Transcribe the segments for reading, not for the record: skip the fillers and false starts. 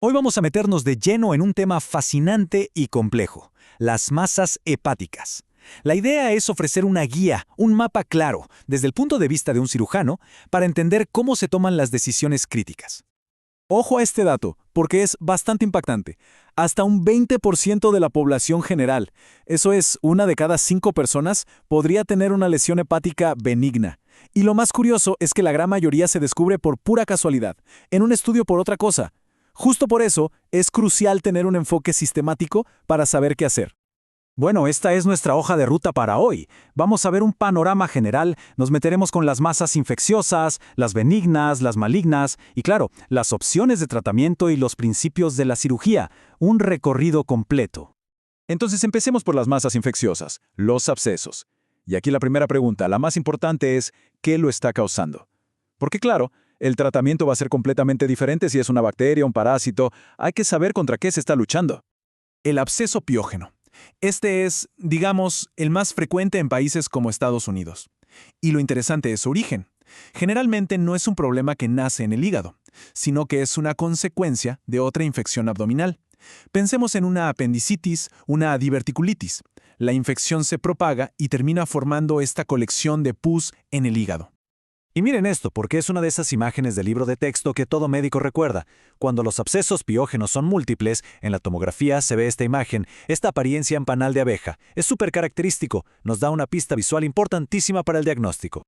Hoy vamos a meternos de lleno en un tema fascinante y complejo, las masas hepáticas. La idea es ofrecer una guía, un mapa claro, desde el punto de vista de un cirujano, para entender cómo se toman las decisiones críticas. Ojo a este dato, porque es bastante impactante. Hasta un 20% de la población general, eso es, una de cada 5 personas, podría tener una lesión hepática benigna. Y lo más curioso es que la gran mayoría se descubre por pura casualidad, en un estudio por otra cosa. Justo por eso, es crucial tener un enfoque sistemático para saber qué hacer. Bueno, esta es nuestra hoja de ruta para hoy. Vamos a ver un panorama general, nos meteremos con las masas infecciosas, las benignas, las malignas y claro, las opciones de tratamiento y los principios de la cirugía, un recorrido completo. Entonces empecemos por las masas infecciosas, los abscesos. Y aquí la primera pregunta, la más importante es, ¿qué lo está causando? Porque claro, el tratamiento va a ser completamente diferente si es una bacteria, un parásito, hay que saber contra qué se está luchando. El absceso piógeno. Este es, digamos, el más frecuente en países como Estados Unidos. Y lo interesante es su origen. Generalmente no es un problema que nace en el hígado, sino que es una consecuencia de otra infección abdominal. Pensemos en una apendicitis, una diverticulitis. La infección se propaga y termina formando esta colección de pus en el hígado. Y miren esto, porque es una de esas imágenes del libro de texto que todo médico recuerda. Cuando los abscesos piógenos son múltiples, en la tomografía se ve esta imagen, esta apariencia en panal de abeja. Es súper característico, nos da una pista visual importantísima para el diagnóstico.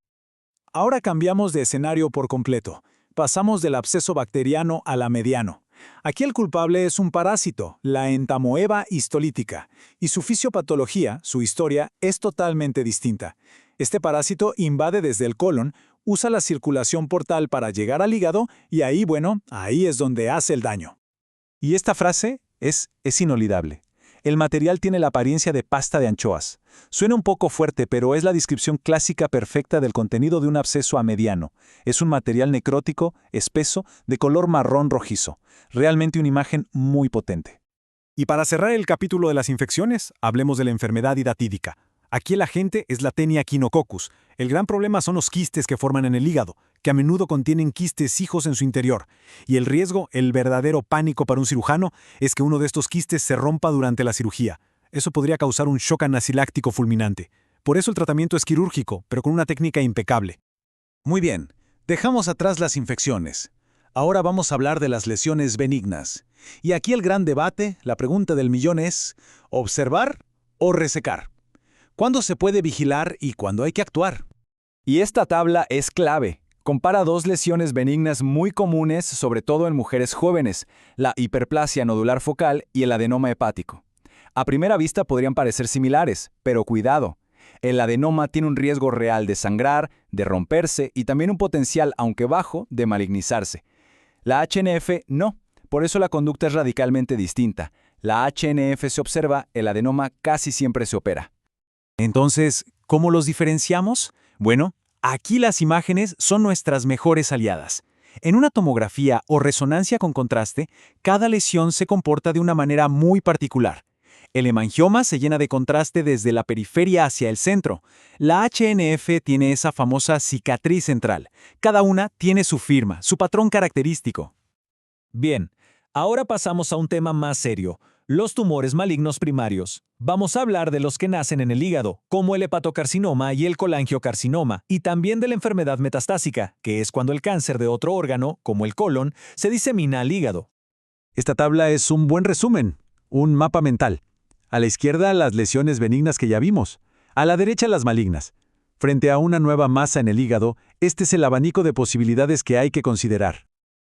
Ahora cambiamos de escenario por completo. Pasamos del absceso bacteriano a la mediano. Aquí el culpable es un parásito, la Entamoeba histolítica, y su fisiopatología, su historia, es totalmente distinta. Este parásito invade desde el colon, usa la circulación portal para llegar al hígado y ahí, bueno, ahí es donde hace el daño. Y esta frase es inolvidable. El material tiene la apariencia de pasta de anchoas. Suena un poco fuerte, pero es la descripción clásica perfecta del contenido de un absceso a mediano. Es un material necrótico, espeso, de color marrón rojizo. Realmente una imagen muy potente. Y para cerrar el capítulo de las infecciones, hablemos de la enfermedad hidatídica. Aquí el agente es la Taenia echinococcus. El gran problema son los quistes que forman en el hígado, que a menudo contienen quistes hijos en su interior. Y el riesgo, el verdadero pánico para un cirujano, es que uno de estos quistes se rompa durante la cirugía. Eso podría causar un shock anafiláctico fulminante. Por eso el tratamiento es quirúrgico, pero con una técnica impecable. Muy bien, dejamos atrás las infecciones. Ahora vamos a hablar de las lesiones benignas. Y aquí el gran debate, la pregunta del millón es, ¿observar o resecar? ¿Cuándo se puede vigilar y cuándo hay que actuar? Y esta tabla es clave. Compara dos lesiones benignas muy comunes, sobre todo en mujeres jóvenes, la hiperplasia nodular focal y el adenoma hepático. A primera vista podrían parecer similares, pero cuidado. El adenoma tiene un riesgo real de sangrar, de romperse y también un potencial, aunque bajo, de malignizarse. La HNF no, por eso la conducta es radicalmente distinta. La HNF se observa, el adenoma casi siempre se opera. Entonces, ¿cómo los diferenciamos? Bueno, aquí las imágenes son nuestras mejores aliadas. En una tomografía o resonancia con contraste, cada lesión se comporta de una manera muy particular. El hemangioma se llena de contraste desde la periferia hacia el centro. La HNF tiene esa famosa cicatriz central. Cada una tiene su firma, su patrón característico. Bien, ahora pasamos a un tema más serio. Los tumores malignos primarios. Vamos a hablar de los que nacen en el hígado, como el hepatocarcinoma y el colangiocarcinoma, y también de la enfermedad metastásica, que es cuando el cáncer de otro órgano, como el colon, se disemina al hígado. Esta tabla es un buen resumen, un mapa mental. A la izquierda las lesiones benignas que ya vimos, a la derecha las malignas. Frente a una nueva masa en el hígado, este es el abanico de posibilidades que hay que considerar.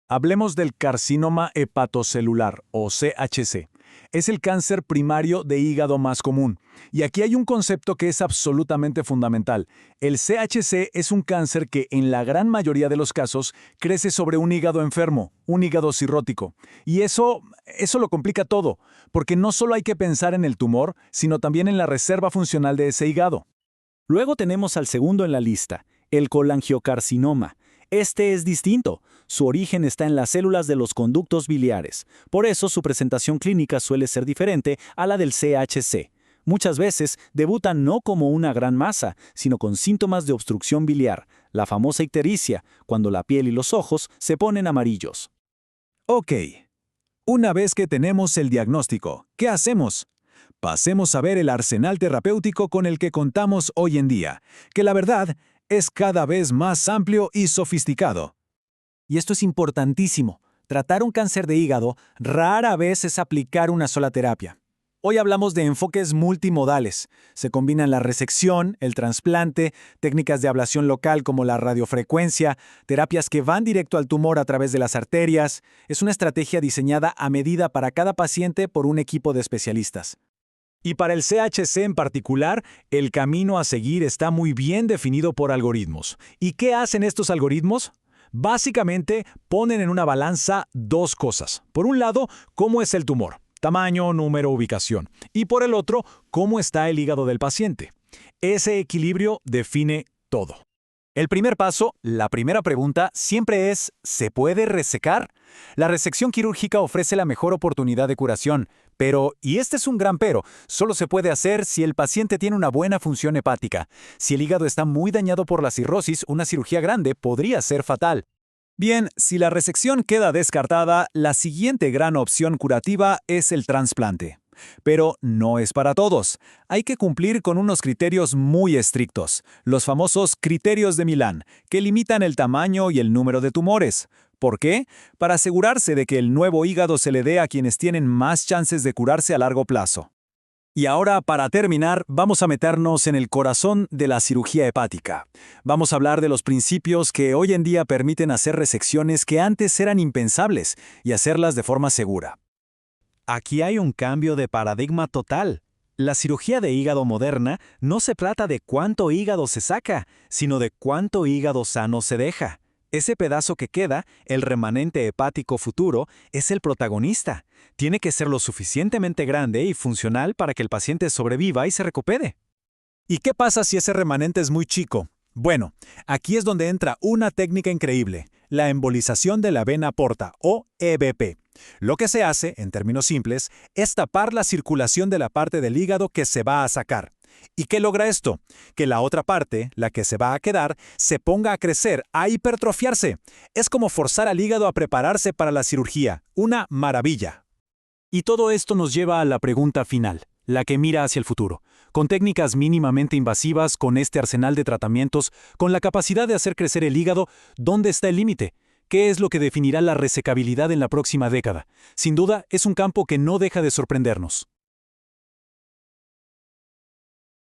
Hablemos del carcinoma hepatocelular, o CHC. Es el cáncer primario de hígado más común. Y aquí hay un concepto que es absolutamente fundamental. El CHC es un cáncer que, en la gran mayoría de los casos, crece sobre un hígado enfermo, un hígado cirrótico. Y eso lo complica todo, porque no solo hay que pensar en el tumor, sino también en la reserva funcional de ese hígado. Luego tenemos al segundo en la lista, el colangiocarcinoma. Este es distinto. Su origen está en las células de los conductos biliares. Por eso su presentación clínica suele ser diferente a la del CHC. Muchas veces debuta no como una gran masa, sino con síntomas de obstrucción biliar, la famosa ictericia, cuando la piel y los ojos se ponen amarillos. Ok, Una vez que tenemos el diagnóstico, ¿qué hacemos? Pasemos a ver el arsenal terapéutico con el que contamos hoy en día, que la verdad es cada vez más amplio y sofisticado. Y esto es importantísimo. Tratar un cáncer de hígado rara vez es aplicar una sola terapia. Hoy hablamos de enfoques multimodales. Se combinan la resección, el trasplante, técnicas de ablación local como la radiofrecuencia, terapias que van directo al tumor a través de las arterias. Es una estrategia diseñada a medida para cada paciente por un equipo de especialistas. Y para el CHC en particular, el camino a seguir está muy bien definido por algoritmos. ¿Y qué hacen estos algoritmos? Básicamente, ponen en una balanza dos cosas. Por un lado, cómo es el tumor. Tamaño, número, ubicación. Y por el otro, cómo está el hígado del paciente. Ese equilibrio define todo. El primer paso, la primera pregunta, siempre es, ¿se puede resecar? La resección quirúrgica ofrece la mejor oportunidad de curación, pero, y este es un gran pero, solo se puede hacer si el paciente tiene una buena función hepática. Si el hígado está muy dañado por la cirrosis, una cirugía grande podría ser fatal. Bien, si la resección queda descartada, la siguiente gran opción curativa es el trasplante. Pero no es para todos. Hay que cumplir con unos criterios muy estrictos, los famosos criterios de Milán, que limitan el tamaño y el número de tumores. ¿Por qué? Para asegurarse de que el nuevo hígado se le dé a quienes tienen más chances de curarse a largo plazo. Y ahora, para terminar, vamos a meternos en el corazón de la cirugía hepática. Vamos a hablar de los principios que hoy en día permiten hacer resecciones que antes eran impensables y hacerlas de forma segura. Aquí hay un cambio de paradigma total. La cirugía de hígado moderna no se trata de cuánto hígado se saca, sino de cuánto hígado sano se deja. Ese pedazo que queda, el remanente hepático futuro, es el protagonista. Tiene que ser lo suficientemente grande y funcional para que el paciente sobreviva y se recupere. ¿Y qué pasa si ese remanente es muy chico? Bueno, aquí es donde entra una técnica increíble, la embolización de la vena porta, o EVP. Lo que se hace, en términos simples, es tapar la circulación de la parte del hígado que se va a sacar. ¿Y qué logra esto? Que la otra parte, la que se va a quedar, se ponga a crecer, a hipertrofiarse. Es como forzar al hígado a prepararse para la cirugía. Una maravilla. Y todo esto nos lleva a la pregunta final, la que mira hacia el futuro. Con técnicas mínimamente invasivas, con este arsenal de tratamientos, con la capacidad de hacer crecer el hígado, ¿dónde está el límite? ¿Qué es lo que definirá la resecabilidad en la próxima década? Sin duda, es un campo que no deja de sorprendernos.